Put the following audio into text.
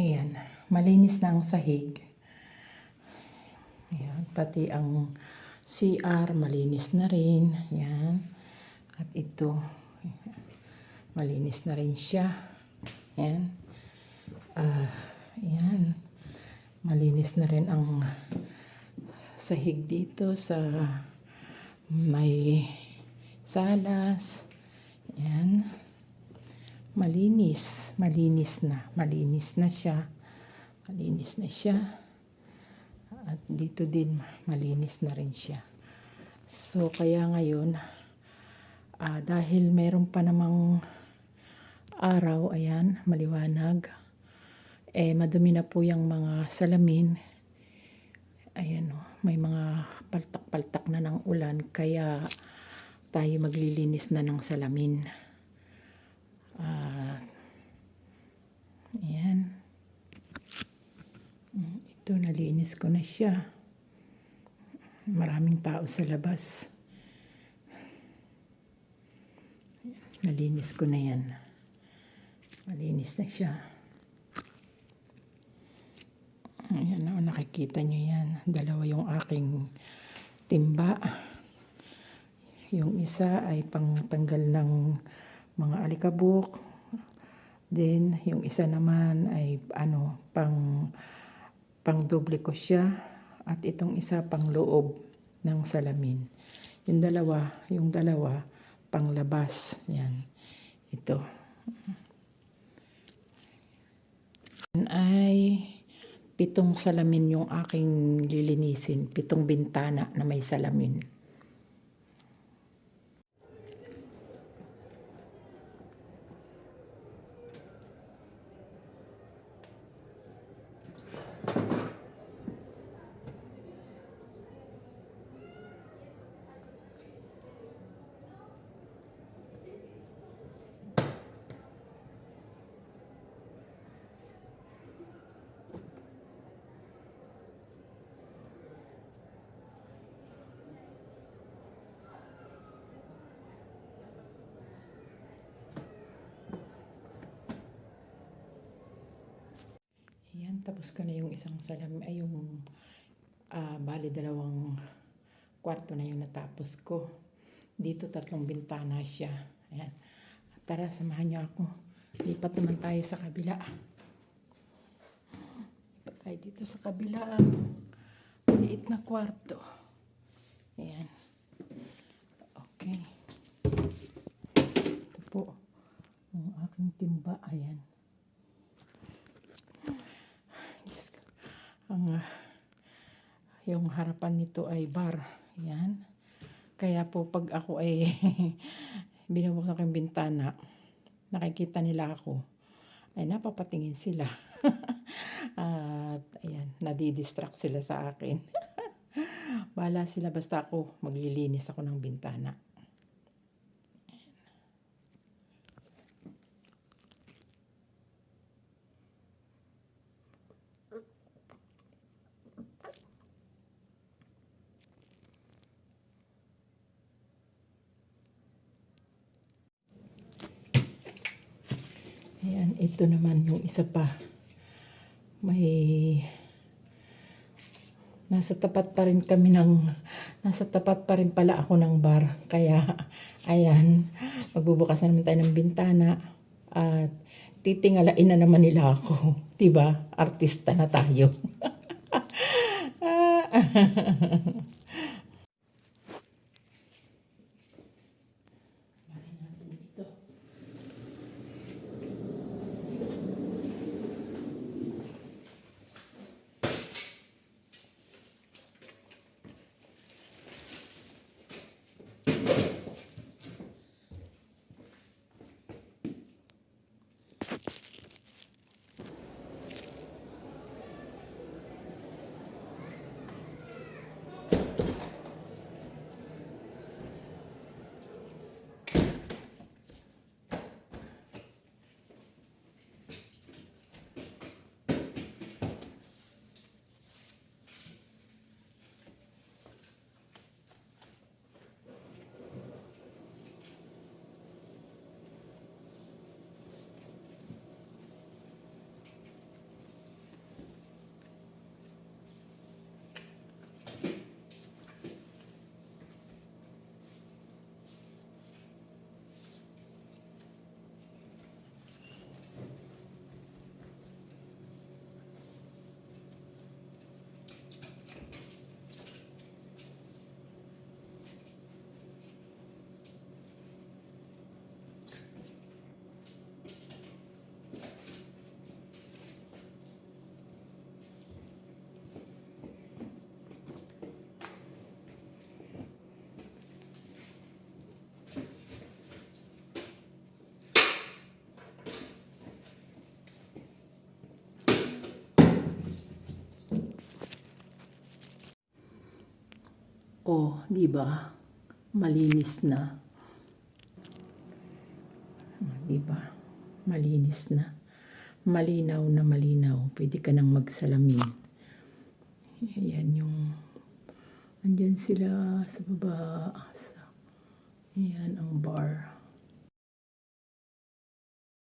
Ayan, malinis na ang sahig. Ayan, pati ang CR malinis na rin. Ayan. At ito, malinis na rin siya. Ayan. Ayan. Malinis na rin ang sahig dito sa may salas. Ayan. Malinis na siya. At dito din malinis na rin siya. So kaya ngayon, dahil meron pa namang araw, ayan, maliwanag, madumi na po yung mga salamin. Ayan, may mga paltak-paltak na ng ulan, kaya tayo maglilinis na ng salamin. Ayan. Ito, nalinis ko na siya. Maraming tao sa labas. Nalinis ko na yan. Malinis na siya. Ayan, nakikita nyo yan. Dalawa yung aking timba. Yung isa ay pangtanggal ng mga alikabok. Then, yung isa naman ay pang doble ko siya. At itong isa pang loob ng salamin. Yung dalawa pang labas. Yan. Ito. Yan ay 7 salamin yung aking lilinisin. 7 bintana na may salamin. Ayan, tapos ko na yung isang salamin, ay yung bali 2 kwarto na yung natapos ko. Dito 3 bintana siya. Ayan. Tara, samahan niyo ako. Lipat naman tayo sa kabila. Lipat tayo dito sa kabila. Maliit na kwarto. Ayan. Okay. Ito po ang aking timba. Ayan. Yung harapan nito ay bar. Yan. Kaya po pag ako ay binubukas ko yung bintana, nakikita nila ako, ay napapatingin sila. At ayan, nadidistract sila sa akin. Bahala sila, basta ako maglilinis ako ng bintana. Ayan, ito naman yung isa pa. Nasa tapat pa rin pala ako ng bar. Kaya, ayan, magbubukas na naman tayo ng bintana. At titingalain na naman nila ako. Diba? Artista na tayo. Oh, di ba? Malinis na. Di ba? Malinis na. Malinaw na malinaw. Pwede ka nang magsalamin. Ayan yung andyan sila sa baba. Ayan ang bar.